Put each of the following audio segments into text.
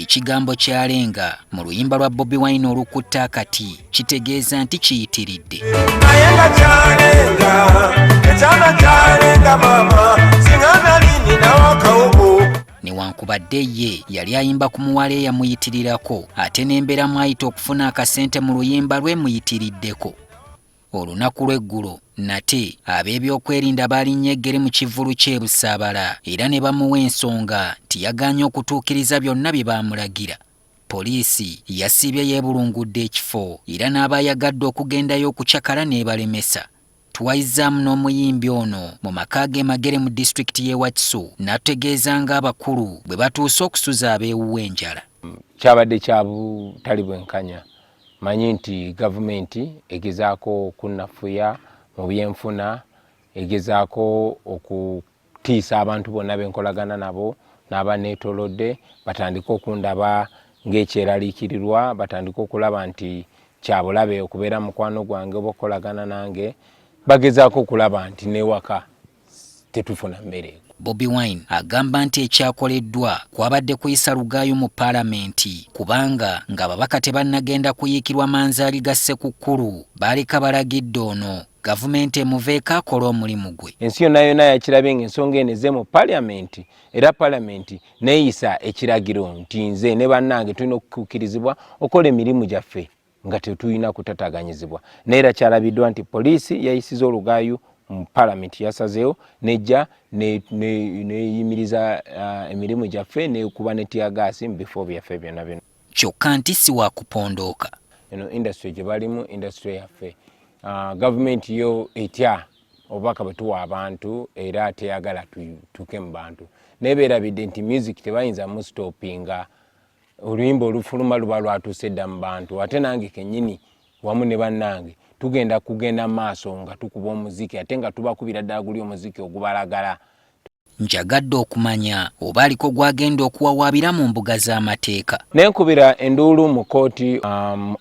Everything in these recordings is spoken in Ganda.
Ekigambo kyalenga mu luyimba lwa Bobi Wine olukutta akati kitegeeza nti kiyitiridde. Newankubadde ye yali ayimba ku muwala eyamuyitirirako ate n'embeera mwayita okufuna akasente mu luyimba lwe muyitiriddeko. Olunaku lw'eggulo nate ab'ebyokwerinda baalinnye eggere mu kivvulu ky'e Busaabala era ne bamuwa ensonga nti yagaanye okutuukiriza byonna bye baamulagira. Poliisi yasibye yeebulungudde ekifo era n'abayagadde okugendayo okukyakala n'ebalemesa. Tuwayizzaamu n'omuyimbi ono mu maka ge Magere mu disitulikiti y'e Wakiso n'atutegeeza ng'abakulu bwe batuuse okusuza abeewuwa enjala. Kyabadde kya butali bwenkanya. Manyi nti gavumenti egezaako kunnafuya mu byenfuna, egezaako okutiisa abantu bonna benkolagana nabo n'abaneetoolodde batandika okundaba ng'ekyeraliikirirwa, batandika okulaba nti kyabulabe okubeera mukwano gwange oba okukolagana nange, bagezaako okulaba nti n'ewaka tetufuna mmere. Bobi Wine agamba nti ekyakoleddwa kwabadde kuyisa lugaayo mu Paalamenti kubanga ng'ababaka tebannagenda kuyiikirwa manzaali ga Ssekukkulu baaleka balagidde ono gavumenti emuveeko akola omulimu gwe. Ensi yonna yonna yakirabye ng'ensonga eno ezze mu Paalamenti era Paalamenti neeyisa ekiragiro nti nze ne bannange tulina okukkirizibwa okola emirimu gyaffe nga tetulina kutataganyizibwa. Neera kyalabiddwa nti poliisi yayisiza olugaayo mu Paalamenti yasazeewo nejja neyimiriza emirimu gyaffe nekuba ne tiyagaasi mu bifo byaffe byonna byonna. Kyokka nti si wa kupondooka. Eno industry gye balimu industry yaffe. Gavumenti yo etya obubaka bwe tuwa abantu era teyagala tuke mu bantu. Nebeerabidde nti music tebayinza mu stoppinga oluyimba olufuluma luba lwatuuse dda mu bantu ate nange kennyini wamu ne bannange kugenda maaso nga tukuba omuziki ate nga tubakubira ddala guli omuziki ogubalagala. Njagadde okumanya oba aliko gwagenda okuwawaabira mu mbuga z'amateeka. Nenkubira enduulu mu kooti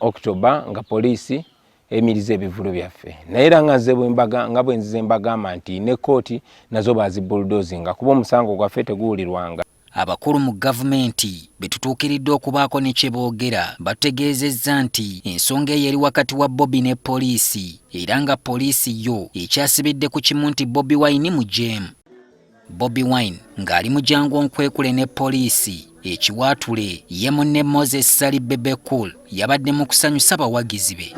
October nga poliisi emiriza ebivulu byaffe. Naye era nga bwe nzize mbagamba nti ne kooti nazo bazibuldozinga kuba omusango gwaffe teguwulirwanga. Abakulu mu gavumenti betutuukiridde okubaako ne kye boogera bategeezezza nti ensonga eyo eri wakati wa Bobi ne poliisi era nga poliisi yo ekyasibidde ku kimu nti Bobi Wine mujeemu. Bobi Wine ng'ali mu jangu nkwekule ne poliisi ekiwaatule ye munne Moses Sali Bebe Cool yabadde mu kusanyusa bawagizi be.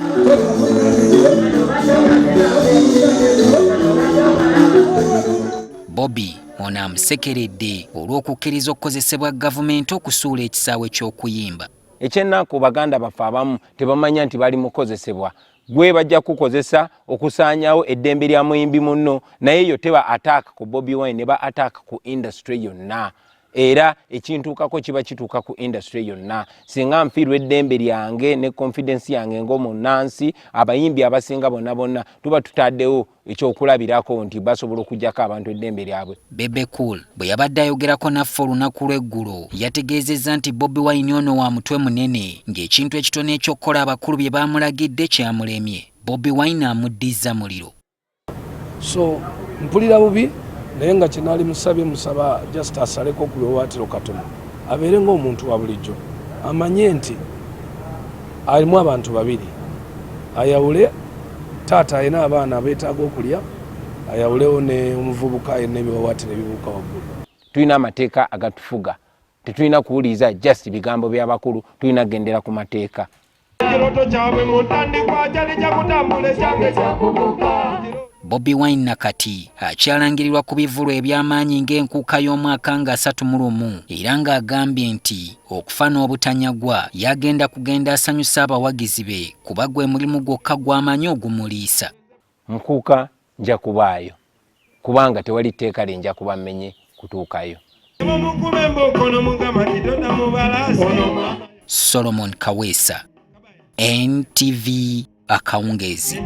Bobi ono amusekeredde olw'okukkiriza okukozesebwa gavumenti okusuula ekisaawe ky'okuyimba. Ekyennaku baganda baffe abamu tebamanya nti bali mukozesebwa. Gwe bajja kukozesa okusaanyawo eddembe lya muyimbi munno naye yo teba attack ku Bobi Wine neba attack ku industry yonna. Era ekintuukako kiba kituuka ku industry yonna. Singa nfiirwa eddembe lyange ne confidence yange ng'omunnansi abayimbi abasinga bonna tuba tutaddewo ekyokulabirako nti basobola okugyako abantu eddembe lyabwe. Bebe Cool bwe yabadde ayogerako naffe olunaku lw'eggulo yategeezezza nti Bobi Wine ono wa mutwe munene ng'ekintu ekitono ekyokkola abakulu bye baamulagidde kyamulemye. Bobi Wine amuddiza muliro. So mpulira bubi naye nga kinaali musaba just asaleko ku biwawaatiro katono abeere ng'omuntu wa bulijjo amanye nti alimu abantu babiri ayawule taata alina abaana abeetaaga okulya ayawulewo ne omuvubuka alina ebiwawaatiro ebibuuka waggulu. Tulina amateeka agatufuga tetulina kuwuliriza just bigambo by'abakulu tulina kugendera ku mateeka. Bobi Wine nakati akyalangirirwa ku bivulu eby'amaanyi ng'enkuuka y'omwaka nga 31 era ng'agambye nti okufa n'obutanyagwa yagenda kugenda asanyusa abawagizi be kuba gwe mulimu gwokka gw'amanyi ogumuliisa. Nkuuka nja kubaayo kubanga tewali tteeka lyenja kuba mmenye kutuukayo. Solomon Kaweesa, NTV Akawungezi.